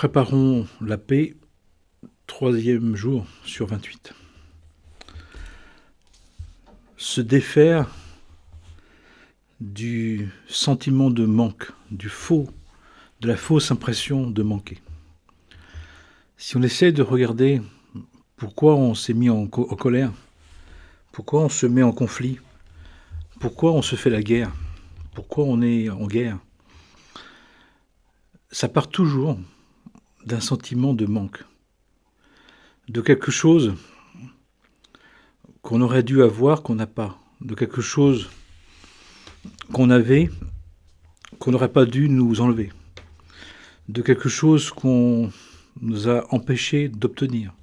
Préparons la paix, 3e jour sur 28. Se défaire du sentiment de manque, de la fausse impression de manquer. Si on essaie de regarder pourquoi on s'est mis en colère, pourquoi on se met en conflit, pourquoi on se fait la guerre, pourquoi on est en guerre, ça part toujours d'un sentiment de manque, de quelque chose qu'on aurait dû avoir, qu'on n'a pas, de quelque chose qu'on avait, qu'on n'aurait pas dû nous enlever, de quelque chose qu'on nous a empêché d'obtenir,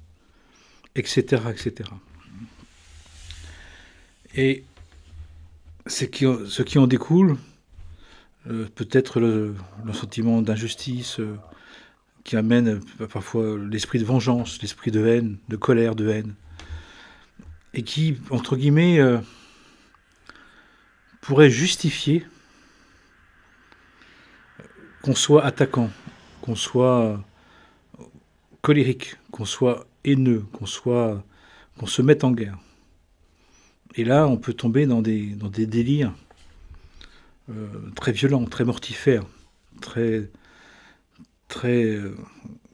etc., etc. Et ce qui en découle, peut-être le sentiment d'injustice qui amène parfois l'esprit de vengeance, l'esprit de haine, de colère, de haine, et qui, entre guillemets, pourrait justifier qu'on soit attaquant, qu'on soit colérique, qu'on soit haineux, qu'on se mette en guerre. Et là, on peut tomber dans des délires très violents, très mortifères, très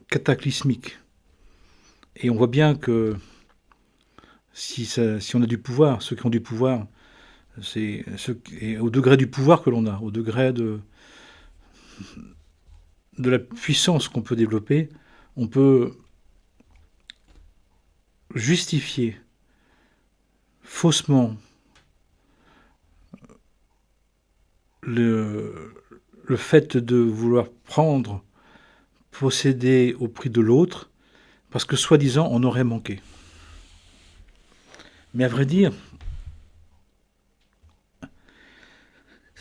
cataclysmiques. Et on voit bien que si on a du pouvoir, ceux qui ont du pouvoir, c'est au degré du pouvoir que l'on a, au degré de la puissance qu'on peut développer, on peut justifier faussement le fait de vouloir posséder au prix de l'autre, parce que soi-disant on aurait manqué. Mais à vrai dire,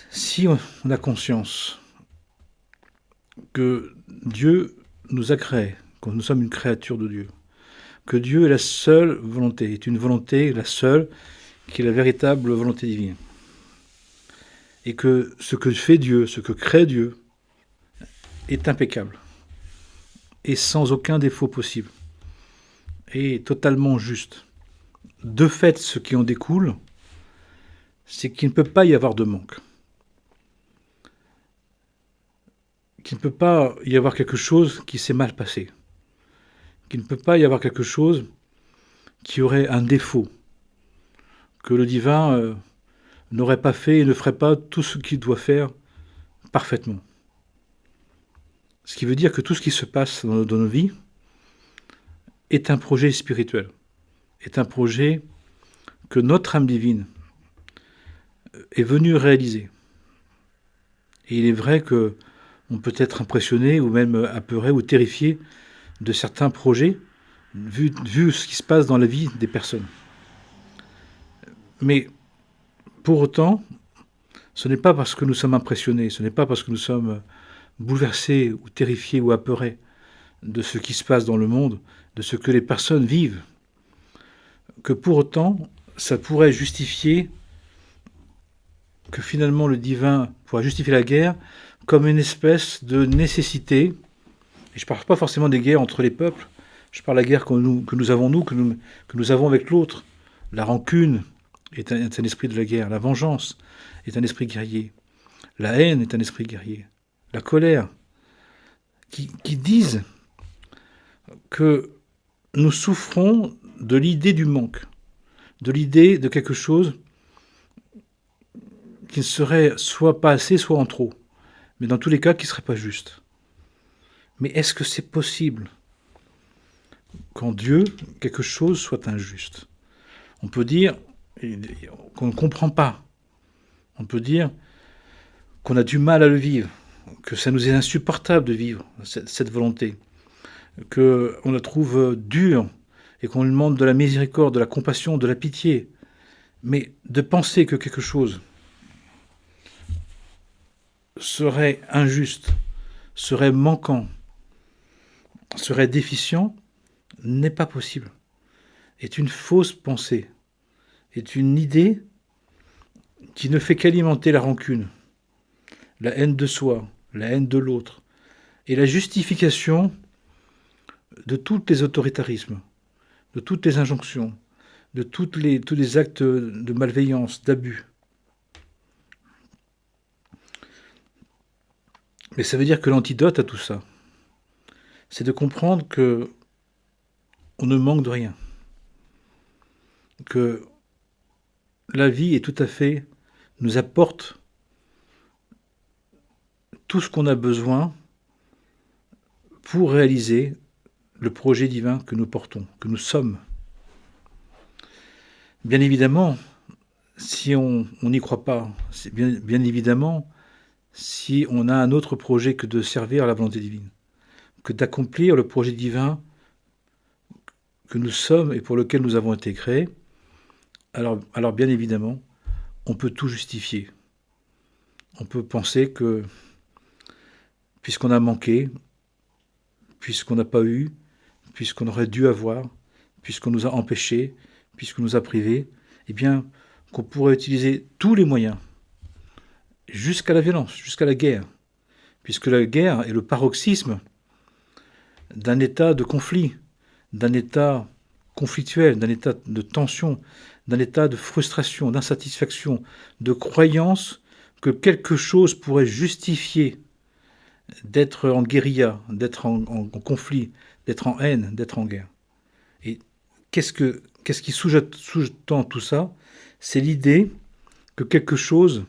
si on a conscience que Dieu nous a créés, que nous sommes une créature de Dieu, que Dieu est la seule volonté, est une volonté, la seule, qui est la véritable volonté divine. Et que ce que fait Dieu, ce que crée Dieu, est impeccable, et sans aucun défaut possible, et totalement juste. De fait, ce qui en découle, c'est qu'il ne peut pas y avoir de manque. Qu'il ne peut pas y avoir quelque chose qui s'est mal passé. Qu'il ne peut pas y avoir quelque chose qui aurait un défaut. Que le divin n'aurait pas fait et ne ferait pas tout ce qu'il doit faire parfaitement. Ce qui veut dire que tout ce qui se passe dans nos vies est un projet spirituel, est un projet que notre âme divine est venue réaliser. Et il est vrai qu'on peut être impressionné ou même apeuré ou terrifié de certains projets, vu ce qui se passe dans la vie des personnes. Mais pour autant, ce n'est pas parce que nous sommes impressionnés, ce n'est pas parce que nous sommes bouleversés ou terrifiés ou apeurés de ce qui se passe dans le monde, de ce que les personnes vivent, que pour autant, ça pourrait justifier que finalement le divin pourra justifier la guerre comme une espèce de nécessité. Et je ne parle pas forcément des guerres entre les peuples, je parle de la guerre que nous avons avec l'autre. La rancune est un esprit de la guerre, la vengeance est un esprit guerrier, la haine est un esprit guerrier, la colère, qui disent que nous souffrons de l'idée du manque, de l'idée de quelque chose qui ne serait soit pas assez, soit en trop, mais dans tous les cas qui ne serait pas juste. Mais est-ce que c'est possible qu'en Dieu, quelque chose soit injuste? On peut dire qu'on ne comprend pas. On peut dire qu'on a du mal à le vivre, que ça nous est insupportable de vivre cette volonté, qu'on la trouve dure et qu'on lui demande de la miséricorde, de la compassion, de la pitié. Mais de penser que quelque chose serait injuste, serait manquant, serait déficient, n'est pas possible. Est une fausse pensée, est une idée qui ne fait qu'alimenter la rancune, la haine de soi, la haine de l'autre, et la justification de tous les autoritarismes, de toutes les injonctions, de tous les actes de malveillance, d'abus. Mais ça veut dire que l'antidote à tout ça, c'est de comprendre que on ne manque de rien, que la vie est tout à fait, nous apporte tout ce qu'on a besoin pour réaliser le projet divin que nous portons, que nous sommes. Bien évidemment, si on n'y croit pas, c'est bien évidemment, si on a un autre projet que de servir à la volonté divine, que d'accomplir le projet divin que nous sommes et pour lequel nous avons été créés, alors bien évidemment, on peut tout justifier. On peut penser que, puisqu'on a manqué, puisqu'on n'a pas eu, puisqu'on aurait dû avoir, puisqu'on nous a empêchés, puisqu'on nous a privés, eh bien, qu'on pourrait utiliser tous les moyens, jusqu'à la violence, jusqu'à la guerre, puisque la guerre est le paroxysme d'un état de conflit, d'un état conflictuel, d'un état de tension, d'un état de frustration, d'insatisfaction, de croyance que quelque chose pourrait justifier d'être en guérilla, d'être en conflit, d'être en haine, d'être en guerre. Et qu'est-ce qui sous-tend tout ça? C'est l'idée que quelque chose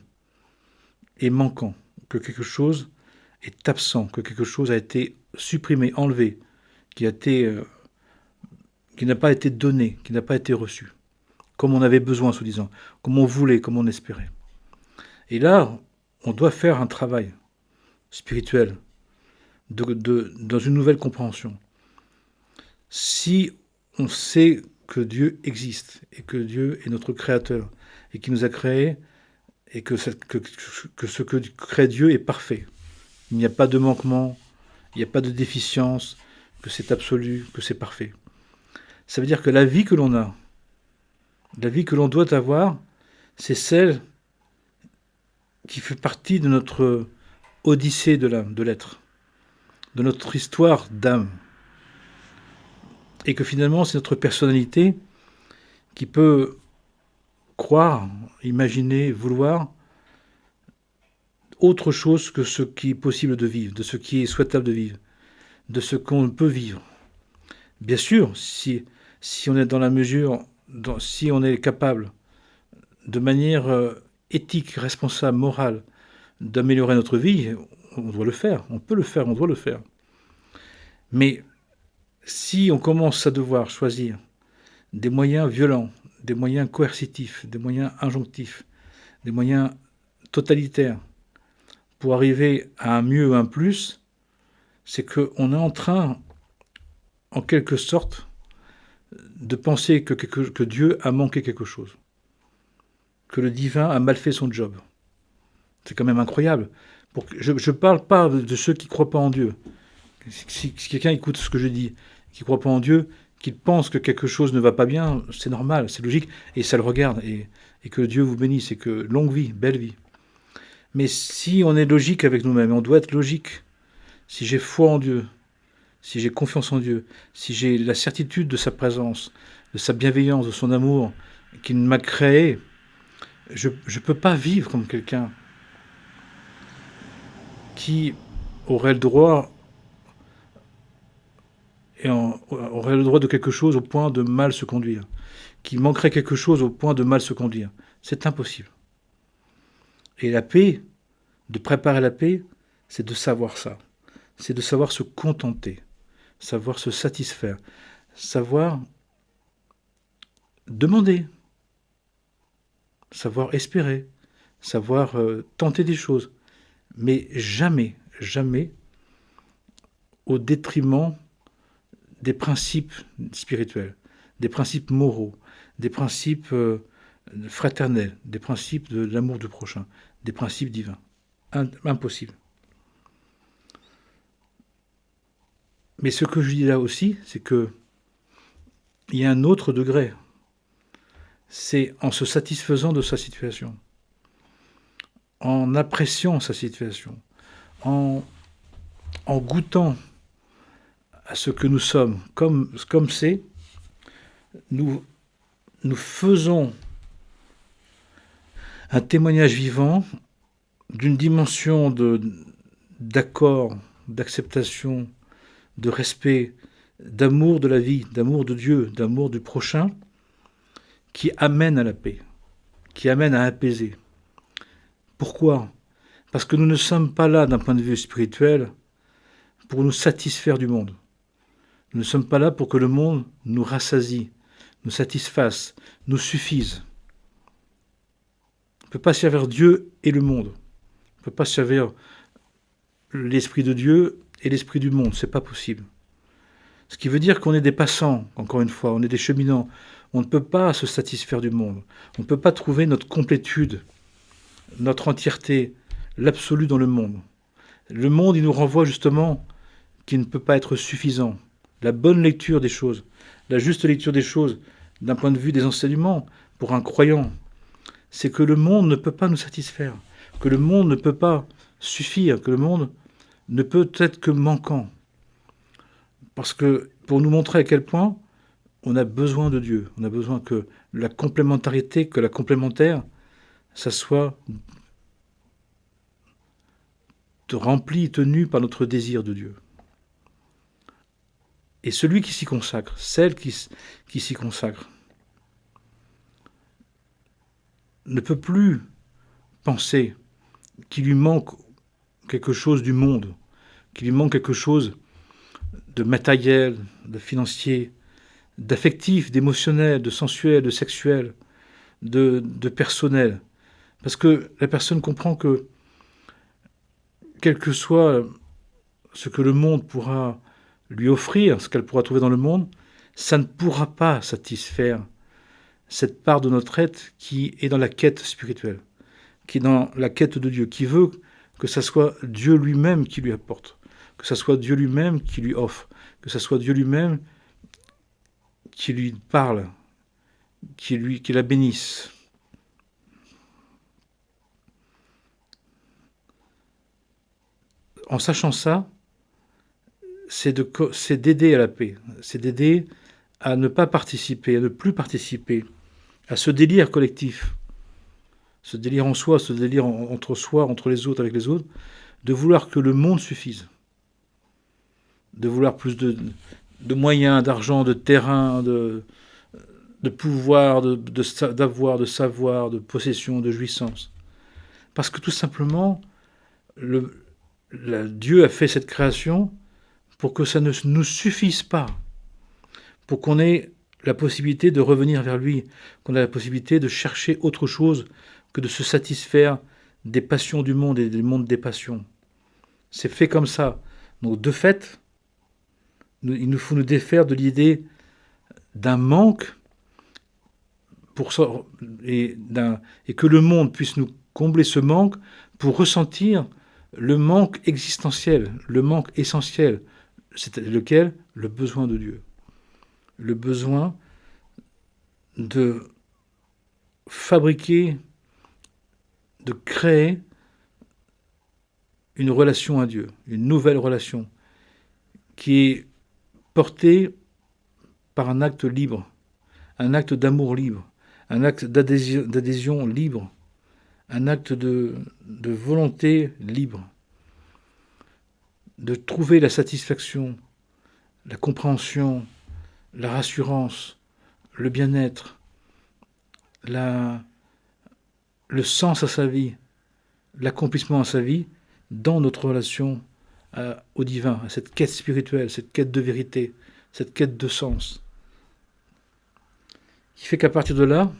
est manquant, que quelque chose est absent, que quelque chose a été supprimé, enlevé, qui n'a pas été donné, qui n'a pas été reçu, comme on avait besoin, soi-disant, comme on voulait, comme on espérait. Et là, on doit faire un travail spirituel, dans une nouvelle compréhension. Si on sait que Dieu existe, et que Dieu est notre Créateur, et qu'il nous a créés, et que ce que crée Dieu est parfait, il n'y a pas de manquement, il n'y a pas de déficience, que c'est absolu, que c'est parfait. Ça veut dire que la vie que l'on a, la vie que l'on doit avoir, c'est celle qui fait partie de notre odyssée de l'âme, de l'être, de notre histoire d'âme. Et que finalement, c'est notre personnalité qui peut croire, imaginer, vouloir autre chose que ce qui est possible de vivre, de ce qui est souhaitable de vivre, de ce qu'on peut vivre. Bien sûr, si on est dans la mesure, si on est capable, de manière éthique, responsable, morale, d'améliorer notre vie, on doit le faire, on peut le faire, on doit le faire. Mais si on commence à devoir choisir des moyens violents, des moyens coercitifs, des moyens injonctifs, des moyens totalitaires, pour arriver à un mieux ou un plus, c'est qu'on est en train, en quelque sorte, de penser que Dieu a manqué quelque chose, que le divin a mal fait son job. C'est quand même incroyable. Je ne parle pas de ceux qui ne croient pas en Dieu. Si quelqu'un écoute ce que je dis, qui ne croit pas en Dieu, qu'il pense que quelque chose ne va pas bien, c'est normal, c'est logique, et ça le regarde, et que Dieu vous bénisse, et que longue vie, belle vie. Mais si on est logique avec nous-mêmes, on doit être logique. Si j'ai foi en Dieu, si j'ai confiance en Dieu, si j'ai la certitude de sa présence, de sa bienveillance, de son amour, qu'il m'a créé, je ne peux pas vivre comme quelqu'un qui aurait le droit aurait le droit de quelque chose au point de mal se conduire, qui manquerait quelque chose au point de mal se conduire. C'est impossible. Et la paix, de préparer la paix, c'est de savoir ça. C'est de savoir se contenter, savoir se satisfaire, savoir demander, savoir espérer, savoir tenter des choses, mais jamais, jamais au détriment des principes spirituels, des principes moraux, des principes fraternels, des principes de l'amour du prochain, des principes divins. Impossible. Mais ce que je dis là aussi, c'est que il y a un autre degré. C'est en se satisfaisant de sa situation, en appréciant sa situation, en goûtant à ce que nous sommes, comme c'est, nous faisons un témoignage vivant d'une dimension d'accord, d'acceptation, de respect, d'amour de la vie, d'amour de Dieu, d'amour du prochain, qui amène à la paix, qui amène à apaiser. Pourquoi ? Parce que nous ne sommes pas là d'un point de vue spirituel pour nous satisfaire du monde. Nous ne sommes pas là pour que le monde nous rassasie, nous satisfasse, nous suffise. On ne peut pas servir Dieu et le monde. On ne peut pas servir l'Esprit de Dieu et l'Esprit du monde. Ce n'est pas possible. Ce qui veut dire qu'on est des passants, encore une fois, on est des cheminants. On ne peut pas se satisfaire du monde. On ne peut pas trouver notre complétude, notre entièreté, l'absolu dans le monde. Le monde, il nous renvoie justement qu'il ne peut pas être suffisant. La bonne lecture des choses, la juste lecture des choses, d'un point de vue des enseignements, pour un croyant, c'est que le monde ne peut pas nous satisfaire, que le monde ne peut pas suffire, que le monde ne peut être que manquant. Parce que pour nous montrer à quel point on a besoin de Dieu, on a besoin que la complémentarité, que la complémentaire, ça soit rempli, tenu par notre désir de Dieu. Et celui qui s'y consacre, celle qui s'y consacre, ne peut plus penser qu'il lui manque quelque chose du monde, qu'il lui manque quelque chose de matériel, de financier, d'affectif, d'émotionnel, de sensuel, de sexuel, de personnel. Parce que la personne comprend que, quel que soit ce que le monde pourra lui offrir, ce qu'elle pourra trouver dans le monde, ça ne pourra pas satisfaire cette part de notre être qui est dans la quête spirituelle, qui est dans la quête de Dieu, qui veut que ça soit Dieu lui-même qui lui apporte, que ça soit Dieu lui-même qui lui offre, que ça soit Dieu lui-même qui lui parle, qui la bénisse. En sachant ça, c'est d'aider à la paix, c'est d'aider à ne pas participer, à ne plus participer à ce délire collectif, ce délire en soi, ce délire entre soi, entre les autres, avec les autres, de vouloir que le monde suffise, de vouloir plus de moyens, d'argent, de terrain, de pouvoir, d'avoir, de savoir, de possession, de jouissance. Parce que tout simplement, Dieu a fait cette création pour que ça ne nous suffise pas, pour qu'on ait la possibilité de revenir vers lui, qu'on ait la possibilité de chercher autre chose que de se satisfaire des passions du monde et du monde des passions. C'est fait comme ça. Donc de fait, il nous faut nous défaire de l'idée d'un manque et que le monde puisse nous combler ce manque pour ressentir le manque existentiel, le manque essentiel, c'est lequel ? Le besoin de Dieu. Le besoin de fabriquer, de créer une relation à Dieu, une nouvelle relation, qui est portée par un acte libre, un acte d'amour libre, un acte d'adhésion libre, un acte de volonté libre, de trouver la satisfaction, la compréhension, la rassurance, le bien-être, le sens à sa vie, l'accomplissement à sa vie dans notre relation au divin, à cette quête spirituelle, cette quête de vérité, cette quête de sens. Qui fait qu'à partir de là,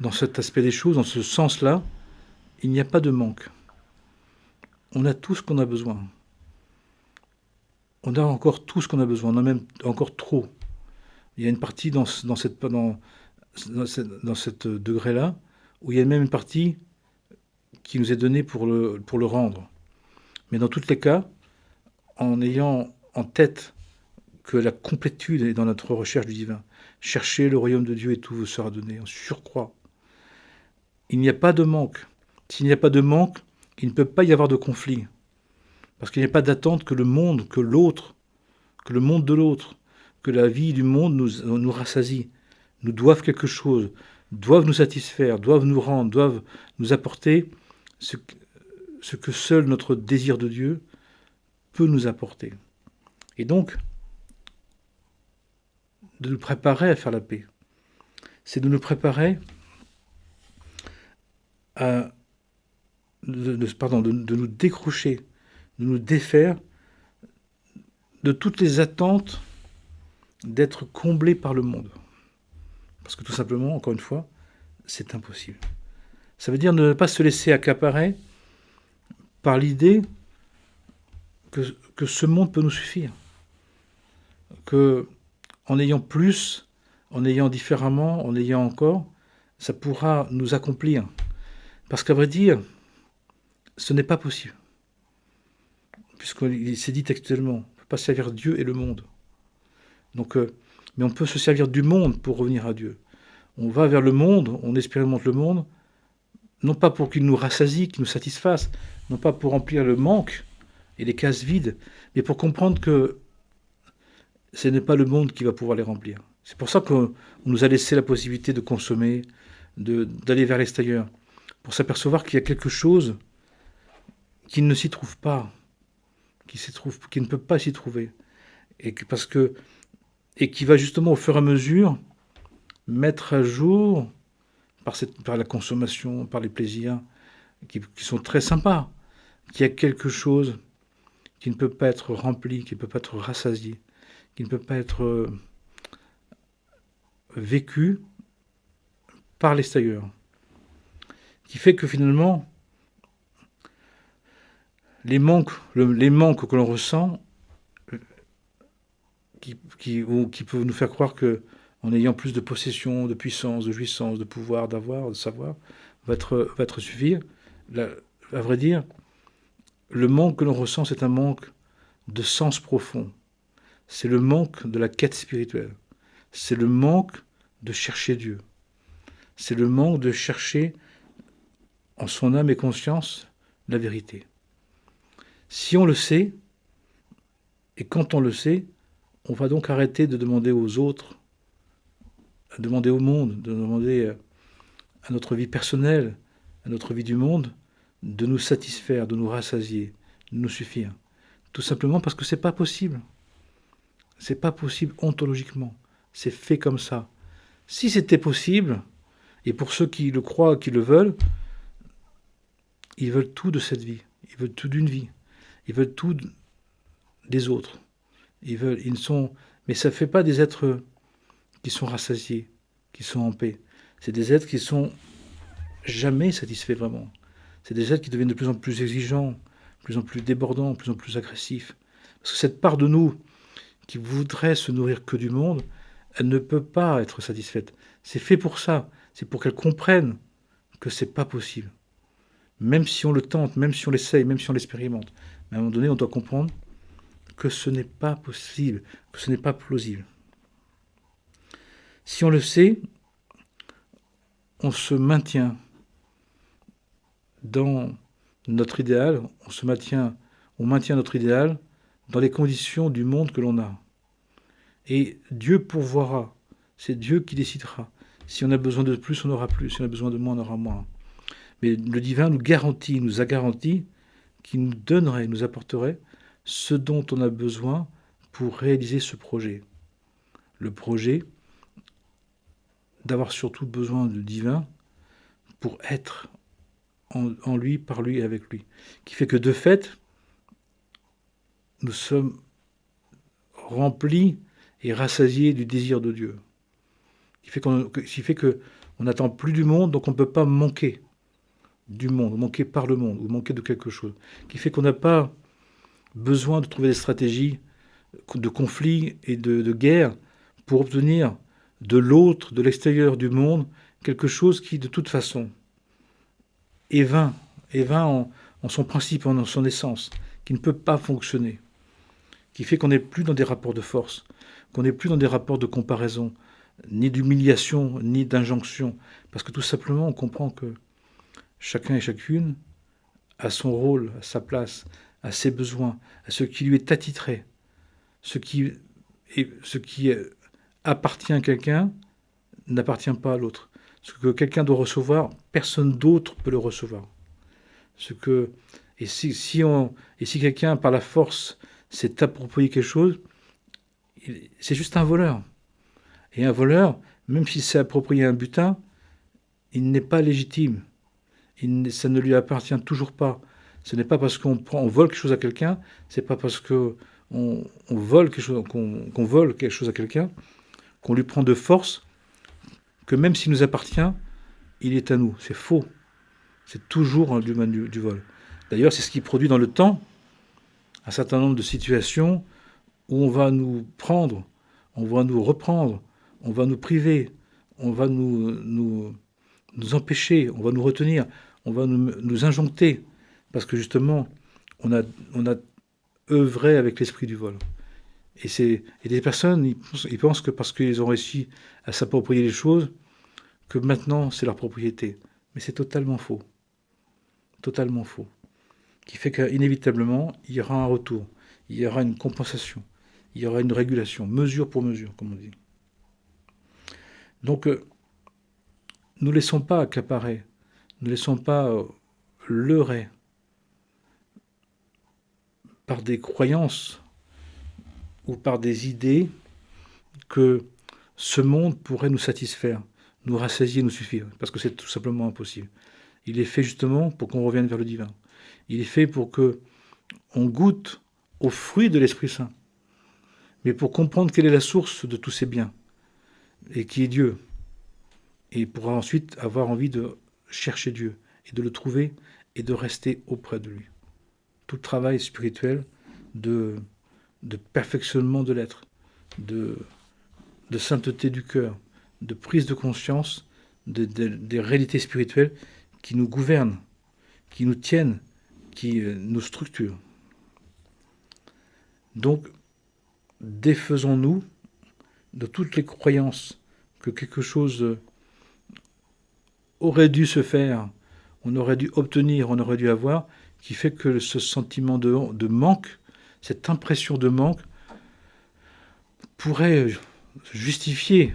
dans cet aspect des choses, dans ce sens-là, il n'y a pas de manque. On a tout ce qu'on a besoin. On a encore tout ce qu'on a besoin, on a même encore trop. Il y a une partie dans cette degré-là, où il y a même une partie qui nous est donnée pour le rendre. Mais dans tous les cas, en ayant en tête que la complétude est dans notre recherche du divin. Cherchez le royaume de Dieu et tout vous sera donné, en surcroît. Il n'y a pas de manque. S'il n'y a pas de manque, il ne peut pas y avoir de conflit. Parce qu'il n'y a pas d'attente que le monde, que l'autre, que le monde de l'autre, que la vie du monde nous rassasie, nous doivent quelque chose, doivent nous satisfaire, doivent nous rendre, doivent nous apporter ce que seul notre désir de Dieu peut nous apporter. Et donc, de nous préparer à faire la paix, c'est de nous préparer à de nous décrocher, de nous défaire de toutes les attentes d'être comblés par le monde. Parce que tout simplement, encore une fois, c'est impossible. Ça veut dire ne pas se laisser accaparer par l'idée que ce monde peut nous suffire. Que en ayant plus, en ayant différemment, en ayant encore, ça pourra nous accomplir. Parce qu'à vrai dire, ce n'est pas possible. Puisqu'il s'est dit textuellement, on ne peut pas servir Dieu et le monde. Donc, mais on peut se servir du monde pour revenir à Dieu. On va vers le monde, on expérimente le monde, non pas pour qu'il nous rassasie, qu'il nous satisfasse, non pas pour remplir le manque et les cases vides, mais pour comprendre que ce n'est pas le monde qui va pouvoir les remplir. C'est pour ça qu'on nous a laissé la possibilité de consommer, d'aller vers l'extérieur, pour s'apercevoir qu'il y a quelque chose qui ne s'y trouve pas, qui ne peut pas s'y trouver, et qui va justement au fur et à mesure mettre à jour par la consommation, par les plaisirs qui sont très sympas, qu'il y a quelque chose qui ne peut pas être rempli, qui ne peut pas être rassasié, qui ne peut pas être vécu par l'extérieur, qui fait que finalement les manques que l'on ressent, qui peuvent nous faire croire que en ayant plus de possession, de puissance, de jouissance, de pouvoir, d'avoir, de savoir, va être suffire. À vrai dire, le manque que l'on ressent, c'est un manque de sens profond. C'est le manque de la quête spirituelle. C'est le manque de chercher Dieu. C'est le manque de chercher en son âme et conscience la vérité. Si on le sait, et quand on le sait, on va donc arrêter de demander aux autres, de demander au monde, de demander à notre vie personnelle, à notre vie du monde, de nous satisfaire, de nous rassasier, de nous suffire. Tout simplement parce que c'est pas possible. C'est pas possible ontologiquement. C'est fait comme ça. Si c'était possible, et pour ceux qui le croient, qui le veulent, ils veulent tout de cette vie. Ils veulent tout d'une vie. Ils veulent tout des autres. Mais ça ne fait pas des êtres qui sont rassasiés, qui sont en paix. C'est des êtres qui sont jamais satisfaits vraiment. C'est des êtres qui deviennent de plus en plus exigeants, de plus en plus débordants, de plus en plus agressifs. Parce que cette part de nous qui voudrait se nourrir que du monde, elle ne peut pas être satisfaite. C'est fait pour ça. C'est pour qu'elle comprenne que c'est pas possible. Même si on le tente, même si on l'essaye, même si on l'expérimente. Mais à un moment donné, on doit comprendre que ce n'est pas possible, que ce n'est pas plausible. Si on le sait, on se maintient dans notre idéal, on maintient notre idéal dans les conditions du monde que l'on a. Et Dieu pourvoira, c'est Dieu qui décidera. Si on a besoin de plus, on aura plus. Si on a besoin de moins, on aura moins. Mais le divin nous a garanti qu'il nous donnerait, nous apporterait ce dont on a besoin pour réaliser ce projet. Le projet d'avoir surtout besoin du divin pour être en lui, par lui et avec lui. Qui fait que de fait, nous sommes remplis et rassasiés du désir de Dieu. Qui fait qu'on n'attend plus du monde, donc on ne peut pas manquer du monde, manquer par le monde, ou manquer de quelque chose. Qui fait qu'on n'a pas besoin de trouver des stratégies de conflit et de guerre pour obtenir de l'autre, de l'extérieur du monde, quelque chose qui, de toute façon, est vain en son principe, en son essence, qui ne peut pas fonctionner, qui fait qu'on n'est plus dans des rapports de force, qu'on n'est plus dans des rapports de comparaison, ni d'humiliation, ni d'injonction, parce que tout simplement, on comprend que chacun et chacune a son rôle, a sa place, à ses besoins, à ce qui lui est attitré, ce qui appartient à quelqu'un n'appartient pas à l'autre. Ce que quelqu'un doit recevoir, personne d'autre peut le recevoir. Ce que, et si quelqu'un, par la force, s'est approprié quelque chose, c'est juste un voleur. Et un voleur, même s'il s'est approprié un butin, il n'est pas légitime. Ça ne lui appartient toujours pas. Ce n'est pas parce on vole quelque chose à quelqu'un, c'est pas parce qu'on vole quelque chose, qu'on vole quelque chose à quelqu'un, qu'on lui prend de force, que même s'il nous appartient, il est à nous. C'est faux. C'est toujours du vol. D'ailleurs, c'est ce qui produit dans le temps un certain nombre de situations où on va nous prendre, on va nous reprendre, on va nous priver, on va nous empêcher, on va nous retenir, on va nous injoncter, parce que justement, on a œuvré avec l'esprit du vol. Et des personnes, ils pensent que parce qu'ils ont réussi à s'approprier les choses, que maintenant c'est leur propriété. Mais c'est totalement faux. Totalement faux. Qui fait qu'inévitablement, il y aura un retour, il y aura une compensation, il y aura une régulation, mesure pour mesure, comme on dit. Donc, ne laissons pas accaparer, ne laissons pas leurrer par des croyances ou par des idées que ce monde pourrait nous satisfaire, nous rassasier, nous suffire, parce que c'est tout simplement impossible. Il est fait justement pour qu'on revienne vers le divin. Il est fait pour que on goûte aux fruits de l'Esprit Saint, mais pour comprendre quelle est la source de tous ces biens, et qui est Dieu. Et pour ensuite avoir envie de chercher Dieu, et de le trouver, et de rester auprès de lui. Tout le travail spirituel de perfectionnement de l'être, de sainteté du cœur, de prise de conscience des réalités spirituelles qui nous gouvernent, qui nous tiennent, qui nous structurent. Donc, défaisons-nous de toutes les croyances que quelque chose aurait dû se faire, on aurait dû obtenir, on aurait dû avoir, qui fait que ce sentiment de manque, cette impression de manque, pourrait justifier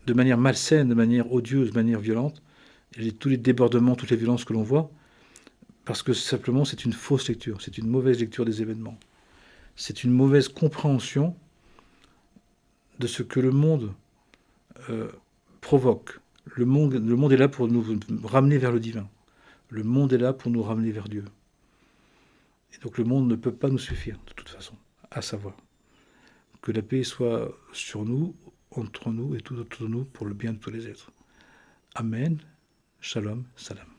de manière malsaine, de manière odieuse, de manière violente, tous les débordements, toutes les violences que l'on voit, parce que simplement c'est une fausse lecture, c'est une mauvaise lecture des événements. C'est une mauvaise compréhension de ce que le monde provoque. Le monde est là pour nous ramener vers le divin. Le monde est là pour nous ramener vers Dieu. Et donc le monde ne peut pas nous suffire, de toute façon, à savoir. Que la paix soit sur nous, entre nous et tout autour de nous, pour le bien de tous les êtres. Amen. Shalom. Salam.